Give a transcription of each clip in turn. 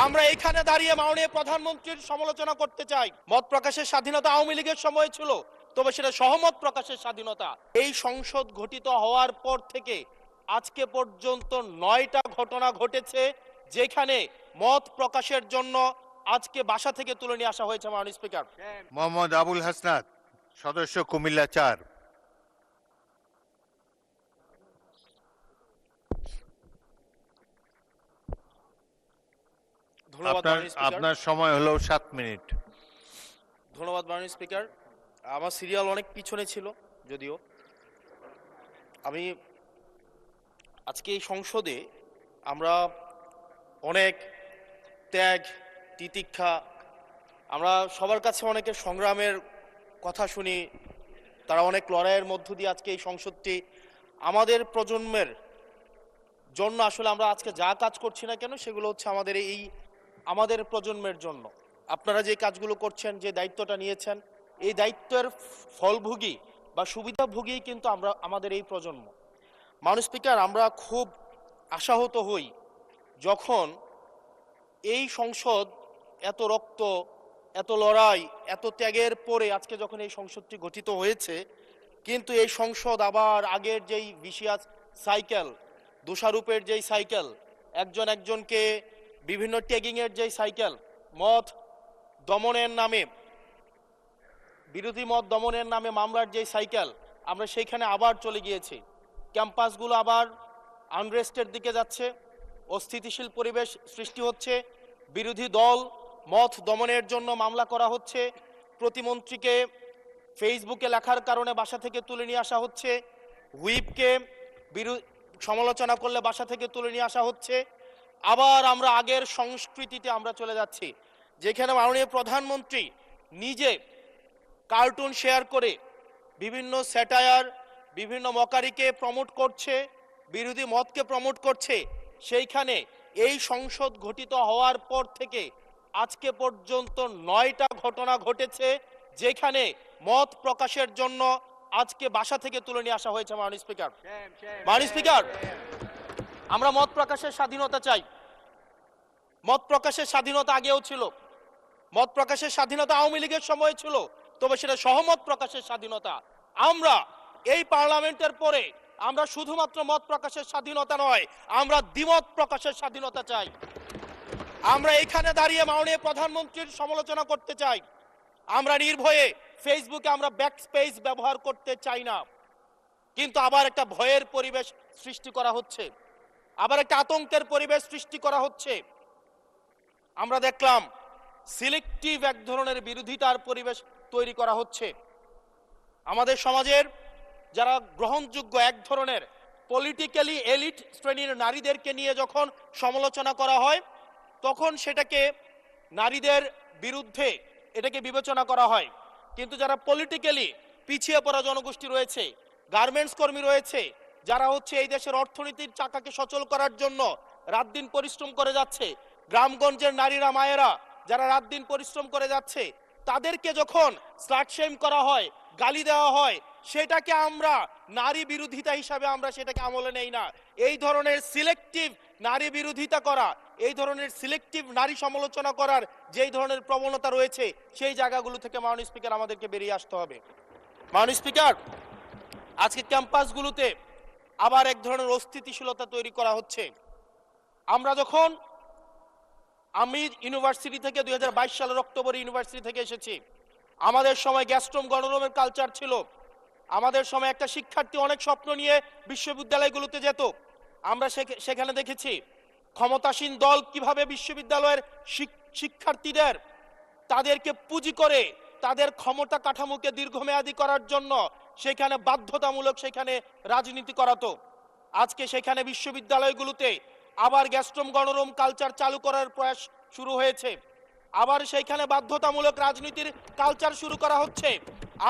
আমরা এখানে দাঁড়িয়ে মাননীয় প্রধানমন্ত্রীর সমালোচনা করতে চাই। মত প্রকাশের স্বাধীনতা আওয়ামী লীগের সময় ছিল, তবে সেটা সহমত প্রকাশের স্বাধীনতা। এই সংসদ গঠিত হওয়ার পর থেকে আজকে পর্যন্ত 9টা ঘটনা ঘটেছে যেখানে মত প্রকাশের জন্য আজকে বাসা থেকে তুলে নিয়ে আসা হয়েছে। মাননীয় স্পিকার, মোহাম্মদ আবুল হাসনাত, সদস্য কুমিল্লা 4। ধন্যবাদ মাননীয় স্পিকার। আপনার সময় হলো 7 মিনিট। ধন্যবাদ মাননীয় স্পিকার। আমার সিরিয়াল অনেক পিছনে ছিল, যদিও আমি আজকে এই সংসদে আমরা অনেক ত্যাগ তিতিক্ষা, আমরা সবার কাছে অনেকের সংগ্রামের কথা শুনি, তারা অনেক লড়াইয়ের মধ্য দিয়ে আজকে এই সংসদটি আমাদের প্রজন্মের জন্য, আসলে আমরা আজকে যা কাজ করছি না কেন সেগুলো হচ্ছে আমাদের প্রজন্মের জন্য। আপনারা যে কাজগুলো করছেন, যে দায়িত্বটা নিয়েছেন, এই দায়িত্বের ফলভোগী বা সুবিধাভোগী কিন্তু আমাদের এই প্রজন্ম। মাননীয় স্পিকার, আমরা খুব আশাহত হই যখন এই সংসদ এত রক্ত, এত লড়াই, এত ত্যাগের পরে আজকে যখন এই সংসদটি গঠিত হয়েছে, কিন্তু এই সংসদ আবার আগের যেই ভিশিয়াস সাইকেল, দোষারোপের যেই সাইকেল, একজনকে বিভিন্ন ট্যাগিংয়ের যেই সাইকেল, মত দমনের নামে, বিরোধী মত দমনের নামে মামলার যেই সাইকেল, আমরা সেইখানে আবার চলে গিয়েছি। ক্যাম্পাসগুলো আবার আনরেস্টের দিকে যাচ্ছে, অস্থিতিশীল পরিবেশ সৃষ্টি হচ্ছে, বিরোধী দল মত দমনের জন্য মামলা করা হচ্ছে, প্রতিমন্ত্রীকে ফেসবুকে লেখার কারণে বাসা থেকে তুলে নিয়ে আসা হচ্ছে, হুইপকে সমালোচনা করলে বাসা থেকে তুলে নিয়ে আসা হচ্ছে। আবার আমরা আগের সংস্কৃতিতে আমরা চলে যাচ্ছি, যেখানে মাননীয় প্রধানমন্ত্রী নিজে কার্টুন শেয়ার করে বিভিন্ন স্যাটায়ার, বিভিন্ন মকারিকে প্রমোট করছে, বিরোধী মতকে প্রমোট করছে। সেইখানে এই সংসদ গঠিত হওয়ার পর থেকে আজকে পর্যন্ত 9টা ঘটনা ঘটেছে যেখানে মত প্রকাশের জন্য আজকে বাসা থেকে তুলে নিয়ে আসা হয়েছে। মাননীয় স্পিকার, আমরা মত প্রকাশের স্বাধীনতা চাই। মত প্রকাশের স্বাধীনতা আগেও ছিল, মত প্রকাশের স্বাধীনতা আওয়ামী লীগের সময় ছিল, তবে সেটা সহমত প্রকাশের স্বাধীনতা। আমরা এই পার্লামেন্টের পরে আমরা শুধুমাত্র মত প্রকাশের স্বাধীনতা নয়, আমরা দ্বিমত প্রকাশের স্বাধীনতা চাই। আমরা এখানে দাঁড়িয়ে মাননীয় প্রধানমন্ত্রীর সমালোচনা করতে চাই। আমরা নির্ভয়ে ফেসবুকে আমরা ব্যাকস্পেস ব্যবহার করতে চাই না, কিন্তু আবার একটা ভয়ের পরিবেশ সৃষ্টি করা হচ্ছে, আবার একটা আতঙ্কের পরিবেশ সৃষ্টি করা হচ্ছে। আমরা দেখলাম সিলেক্টিভ এক ধরনের বিরোধিতার পরিবেশ তৈরি করা হচ্ছে। আমাদের সমাজের যারা গ্রহণযোগ্য এক ধরনের পলিটিক্যালি এলিট শ্রেণীর নারীদেরকে নিয়ে যখন সমালোচনা করা হয়, তখন সেটাকে নারীদের বিরুদ্ধে এটাকে বিবেচনা করা হয়। কিন্তু যারা পলিটিক্যালি পিছিয়ে পড়া জনগোষ্ঠী রয়েছে, গার্মেন্টস কর্মী রয়েছে, যারা হচ্ছে এই দেশের অর্থনীতির চাকাকে সচল করার জন্য রাত দিন পরিশ্রম করে যাচ্ছে, গ্রামগঞ্জের নারীরা মায়েরা যারা রাত দিন পরিশ্রম করে যাচ্ছে, তাদেরকে যখন স্লাট শেম করা হয়, গালি দেওয়া হয়, সেটাকে আমরা নারী বিরোধিতা হিসাবে আমরা সেটাকে আমলে নেই না। এই ধরনের সিলেক্টিভ নারী বিরোধিতা করা, এই ধরনের সিলেক্টিভ নারী সমালোচনা করার যেই ধরনের প্রবণতা রয়েছে, সেই জায়গাগুলো থেকে মাননীয় স্পিকার আমাদেরকে বেরিয়ে আসতে হবে। মাননীয় স্পিকার, আজকে ক্যাম্পাসগুলোতে আবার এক ধরনের অস্থিতিশীলতা তৈরি করা হচ্ছে। আমি ইউনিভার্সিটি থেকে 2022 সালের অক্টোবরে ইউনিভার্সিটি থেকে এসেছি। আমাদের সময় গ্যাস্ট্রোম গণরুমের কালচার ছিল। আমাদের সময় একটা শিক্ষার্থী অনেক স্বপ্ন নিয়ে বিশ্ববিদ্যালয়গুলোতে যেত। আমরা সেখানে দেখেছি ক্ষমতাসীন দল কিভাবে বিশ্ববিদ্যালয়ের শিক্ষার্থীদের তাদেরকে পুঁজি করে তাদের ক্ষমতা কাঠামোকে দীর্ঘমেয়াদী করার জন্য সেখানে বাধ্যতামূলক সেখানে রাজনীতি করাতো। আজকে সেখানে বিশ্ববিদ্যালয়গুলোতে আবার গ্যাস্ট্রোম গণরুম কালচার চালু করার প্রয়াস শুরু হয়েছে, আবার সেইখানে বাধ্যতামূলক রাজনীতির কালচার শুরু করা হচ্ছে।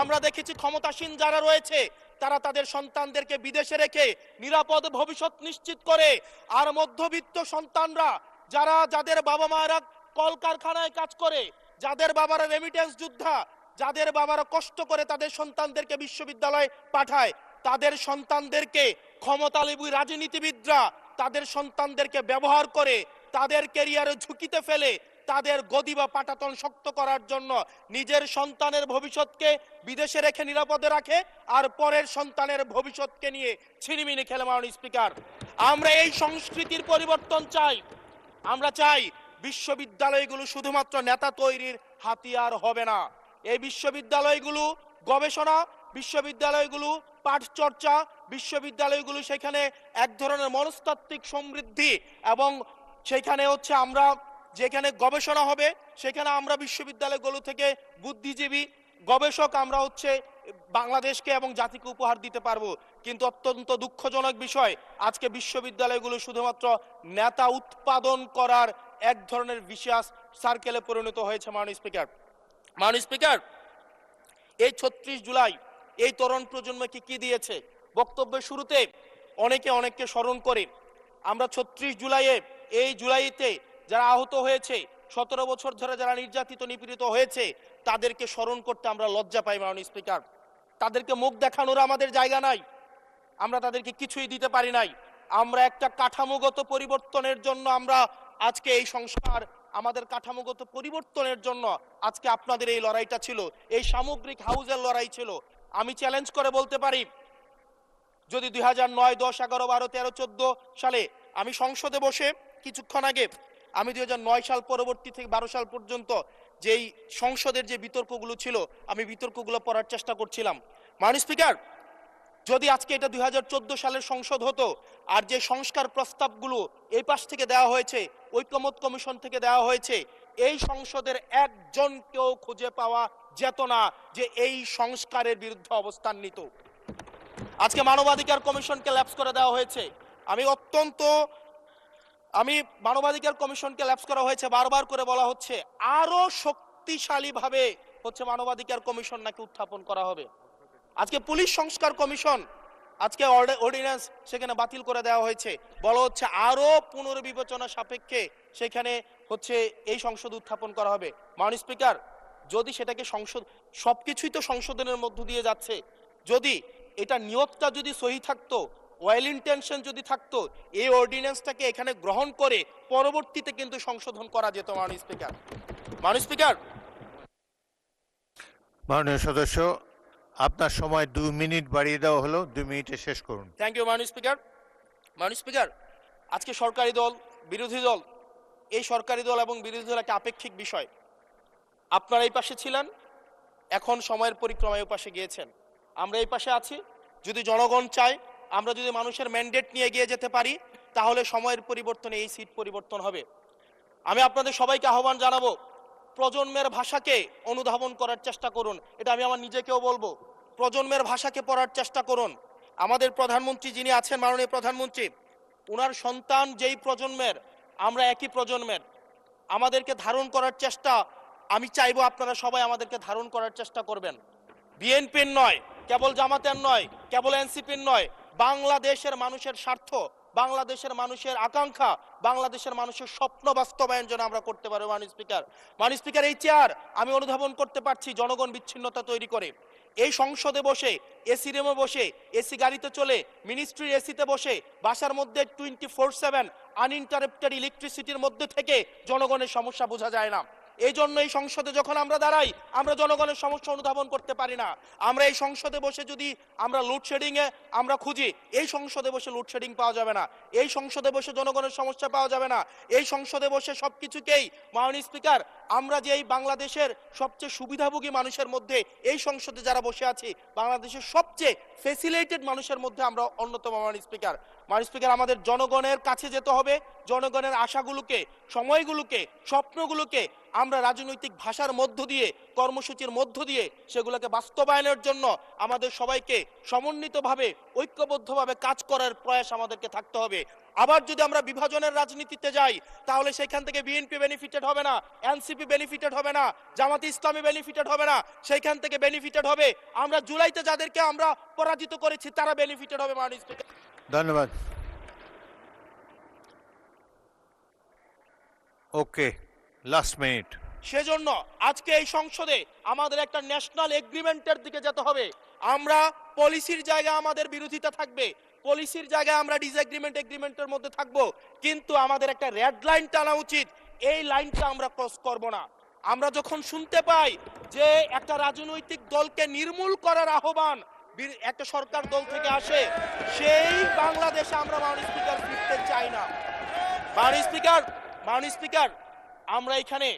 আমরা দেখেছি ক্ষমতাসীন যারা রয়েছে তারা তাদের সন্তানদেরকে বিদেশে রেখে নিরাপদ ভবিষ্যৎ নিশ্চিত করে, আর মধ্যবিত্ত সন্তানরা যাদের বাবা মায়েরা কলকারখানায় কাজ করে, যাদের বাবারা রেমিটেন্স যোদ্ধা, যাদের বাবারা কষ্ট করে তাদের সন্তানদেরকে বিশ্ববিদ্যালয়ে পাঠায়, তাদের সন্তানদেরকে ক্ষমতালোভী রাজনীতিবিদরা তাদের সন্তানদেরকে ব্যবহার করে তাদের ক্যারিয়ারে ঝুঁকিতে ফেলে তাদের গদি বা পাটাতন শক্ত করার জন্য নিজের সন্তানের ভবিষ্যৎকে বিদেশে রেখে নিরাপদে রাখে, আর পরের সন্তানের ভবিষ্যৎকে নিয়ে ছিনিমিনি খেলে। মাননীয় স্পিকার, আমরা এই সংস্কৃতির পরিবর্তন চাই। আমরা চাই বিশ্ববিদ্যালয়গুলো শুধুমাত্র নেতা তৈরির হাতিয়ার হবে না। এই বিশ্ববিদ্যালয়গুলো গবেষণা, বিশ্ববিদ্যালয়গুলো পাঠ চর্চা, বিশ্ববিদ্যালয়গুলো সেখানে এক ধরনের মনস্তাত্ত্বিক সমৃদ্ধি, এবং সেখানে হচ্ছে আমরা যেখানে গবেষণা হবে সেখানে আমরা বিশ্ববিদ্যালয়গুলো থেকে বুদ্ধিজীবী গবেষক আমরা হচ্ছে বাংলাদেশকে এবং জাতিকে উপহার দিতে পারবো। কিন্তু অত্যন্ত দুঃখজনক বিষয়, আজকে বিশ্ববিদ্যালয়গুলো শুধুমাত্র নেতা উৎপাদন করার এক ধরনের বিশেষ সার্কেলে পরিণত হয়েছে। মাননীয় স্পিকার, এই ৩৬ জুলাই এই তরুণ প্রজন্মকে কি দিয়েছে? বক্তব্যের শুরুতে অনেককে স্মরণ করে আমরা ৩৬ জুলাইয়ে, এই জুলাইতে যারা আহত হয়েছে, ১৭ বছর ধরে যারা নির্যাতিত নিপীড়িত হয়েছে, তাদেরকে স্মরণ করতে আমরা লজ্জা পাই। মাননীয় স্পিকার, তাদেরকে মুখ দেখানোর আমাদের জায়গা নাই, আমরা তাদেরকে কিছুই দিতে পারি নাই। আমরা একটা কাঠামোগত পরিবর্তনের জন্য আমরা আজকে এই সংস্কার, আমাদের কাঠামোগত পরিবর্তনের জন্য আজকে আপনাদের এই লড়াইটা ছিল, এই সামগ্রিক হাউজের লড়াই ছিল। আমি চ্যালেঞ্জ করে বলতে পারি, যদি 2009, 10, 11, 12, 13, 14 সালে আমি সংসদে বসে কিছুক্ষণ আগে আমি 2009 সাল পরবর্তী থেকে 12 সাল পর্যন্ত যেই সংসদের যে বিতর্কগুলো ছিল আমি বিতর্কগুলো পড়ার চেষ্টা করছিলাম। মাননীয় স্পিকার, যদি আজকে এটা 2014 সালের সংসদ হতো, আর যে সংস্কার প্রস্তাবগুলো এই পাশ থেকে দেওয়া হয়েছে, ঐকমত্য কমিশন থেকে দেওয়া হয়েছে, এই সংসদের একজনকেও খুঁজে পাওয়া যেত না যে এই সংস্কারের বিরুদ্ধে অবস্থান নিত। আজকে মানবাধিকার কমিশনকে ল্যাপস করে দেওয়া হয়েছে। মানবাধিকার কমিশনকে ল্যাপস করা হয়েছে, বারবার করে বলা হচ্ছে আরো শক্তিশালী ভাবে হচ্ছে মানবাধিকার কমিশন নাকি উত্থাপন করা হবে। আজকে পুলিশ সংস্কার কমিশন, আজকে অর্ডিন্যান্স সেখানে বাতিল করে দেওয়া হয়েছে, বলা হচ্ছে আরো পুনর্বিবেচনা সাপেক্ষে সেখানে হচ্ছে এই সংসদ উত্থাপন করা হবে। মাননীয় স্পিকার, যদি সেটাকে সংসদ, সবকিছুই তো সংশোধনের মধ্য দিয়ে যাচ্ছে, যদি এটা নিয়তটা যদি সহি থাকতো, ওয়েল ইন্টেনশন যদি থাকতো, এই অর্ডিন্যান্সটাকে এখানে গ্রহণ করে পরবর্তীতে কিন্তু সংশোধন করা যেত। মাননীয় স্পিকার, মাননীয় সদস্য, আপনার সময় 2 মিনিট বাড়িয়ে দেওয়া হলো, 2 মিনিটে শেষ করুন। Thank you. মাননীয় স্পিকার, আজকে সরকারি দল, বিরোধী দল, এই সরকারি দল এবং বিরোধী দল একটা আপেক্ষিক বিষয়। আপনারা এই পাশে ছিলেন, এখন সময়ের পরিক্রমায় পাশে গিয়েছেন, আমরা এই পাশে আছি। যদি জনগণ চায়, আমরা যদি মানুষের ম্যান্ডেট নিয়ে এগিয়ে যেতে পারি, তাহলে সময়ের পরিবর্তনে এই সিট পরিবর্তন হবে। আমি আপনাদের সবাইকে আহ্বান জানাবো, প্রজন্মের ভাষাকে অনুধাবন করার চেষ্টা করুন। এটা আমি আমার নিজেকেও বলবো, প্রজন্মের ভাষাকে পড়ার চেষ্টা করুন। আমাদের প্রধানমন্ত্রী যিনি আছেন, মাননীয় প্রধানমন্ত্রী, ওনার সন্তান যেই প্রজন্মের, আমরা একই প্রজন্মের, আমাদেরকে ধারণ করার চেষ্টা, আমি চাইবো আপনারা সবাই আমাদেরকে ধারণ করার চেষ্টা করবেন। বিএনপির নয়, কেবল জামাতের নয়, কেবল এনসিপির নয়, বাংলাদেশের মানুষের স্বার্থ, বাংলাদেশের মানুষের আকাঙ্ক্ষা, বাংলাদেশের মানুষের স্বপ্ন বাস্তবায়ন যেন আমরা করতে পারি। মাননীয় স্পিকার, এই চেয়ার আমি অনুধাবন করতে পারছি জনগণ বিচ্ছিন্নতা তৈরি করে। এই সংসদে বসে, এসি রুমে বসে, এসি গাড়িতে চলে, মিনিস্ট্রির এসিতে বসে, বাসার মধ্যে 24/7 আনইন্টারাপ্টেড ইলেকট্রিসিটির মধ্যে থেকে জনগণের সমস্যা বোঝা যায় না। এই জন্য এই সংসদে যখন আমরা দাঁড়াই, আমরা জনগণের সমস্যা অনুধাবন করতে পারি না। আমরা এই সংসদে বসে যদি আমরা লোডশেডিং এ আমরা খুঁজি, এই সংসদে বসে লোডশেডিং পাওয়া যাবে না, এই সংসদে বসে জনগণের সমস্যা পাওয়া যাবে না, এই সংসদে বসে সবকিছুকেই, মাননীয় স্পিকার, আমরা যে এই বাংলাদেশের সবচেয়ে সুবিধাভোগী মানুষের মধ্যে এই সংসদে যারা বসে আছি, বাংলাদেশের সবচেয়ে ফেসিলিটেড মানুষের মধ্যে আমরা অন্যতম। মাননীয় স্পিকার, আমাদের জনগণের কাছে যেতে হবে, জনগণের আশাগুলোকে, সময়গুলোকে, স্বপ্নগুলোকে আমরা রাজনৈতিক ভাষার মধ্য দিয়ে, কর্মসূচির মধ্য দিয়ে সেগুলোকে বাস্তবায়নের জন্য আমাদের সবাইকে সমন্বিতভাবে, ঐক্যবদ্ধভাবে কাজ করার প্রয়াস আমাদেরকে থাকতে হবে। আবার যদি আমরা বিভাজনের রাজনীতিতে যাই, তাহলে সেখান থেকে বিএনপি বেনিফিটেড হবে না, এনসিপি বেনিফিটেড হবে না, জামাতে ইসলামী বেনিফিটেড হবে না, সেইখান থেকে বেনিফিটেড হবে আমরা জুলাইতে যাদেরকে আমরা পরাজিত করেছি, তারা বেনিফিটেড হবে। মাননীয় স্পিকার, ধন্যবাদ। ওকে, লাস্ট মিনিট। সেজন্য আজকে এই সংসদে আমাদের একটা ন্যাশনাল এগ্রিমেন্টের দিকে যেতে হবে। আমরা পলিসির জায়গায় আমাদের বিরোধিতা থাকবে, পলিসির জায়গায় আমরা ডিসএগ্রিমেন্ট এগ্রিমেন্টের মধ্যে থাকবো, কিন্তু আমাদের একটা রেড লাইন টানা উচিত। এই লাইনটা আমরা ক্রস করব না। আমরা যখন শুনতে পাই যে একটা রাজনৈতিক দলকে নির্মূল করার আহ্বান একটা সরকার দল থেকে আসে, সেই বাংলাদেশে আমরা মাননীয় স্পিকার ফিরতে চাই না। মাননীয় স্পিকার, আমরা এখানে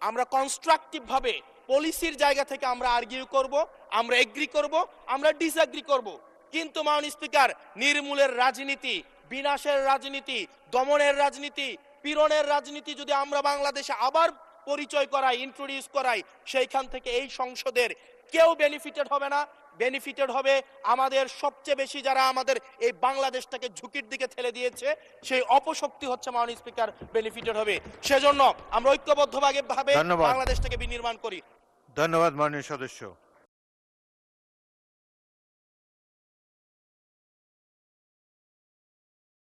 আমরা কনস্ট্রাকটিভ ভাবে পলিসির জায়গা থেকে আমরা আর্গিউ করব, আমরা এগ্রি করব, আমরা ডিসএগ্রি করব, কিন্তু মাননীয় স্পিকার নির্মূলের রাজনীতি, বিনাশের রাজনীতি, দমনের রাজনীতি, পীড়নের রাজনীতি যদি আমরা বাংলাদেশে আবার পরিচয় করাই, ইন্ট্রোডিউস করাই, সেইখান থেকে এই সংসদের কেউ বেনিফিটেড হবে না। বেনিফিটেড হবে আমাদের সবচেয়ে বেশি যারা আমাদের এই বাংলাদেশটাকে ঝুঁকির দিকে ঠেলে দিয়েছে, সেই অপশক্তি হচ্ছে মাননীয় স্পিকার বেনিফিটেড হবে। সেজন্য আমরা ঐক্যবদ্ধভাবে ধন্যবাদ। বাংলাদেশটাকে বিনির্মাণ করি। ধন্যবাদ মাননীয় সদস্য।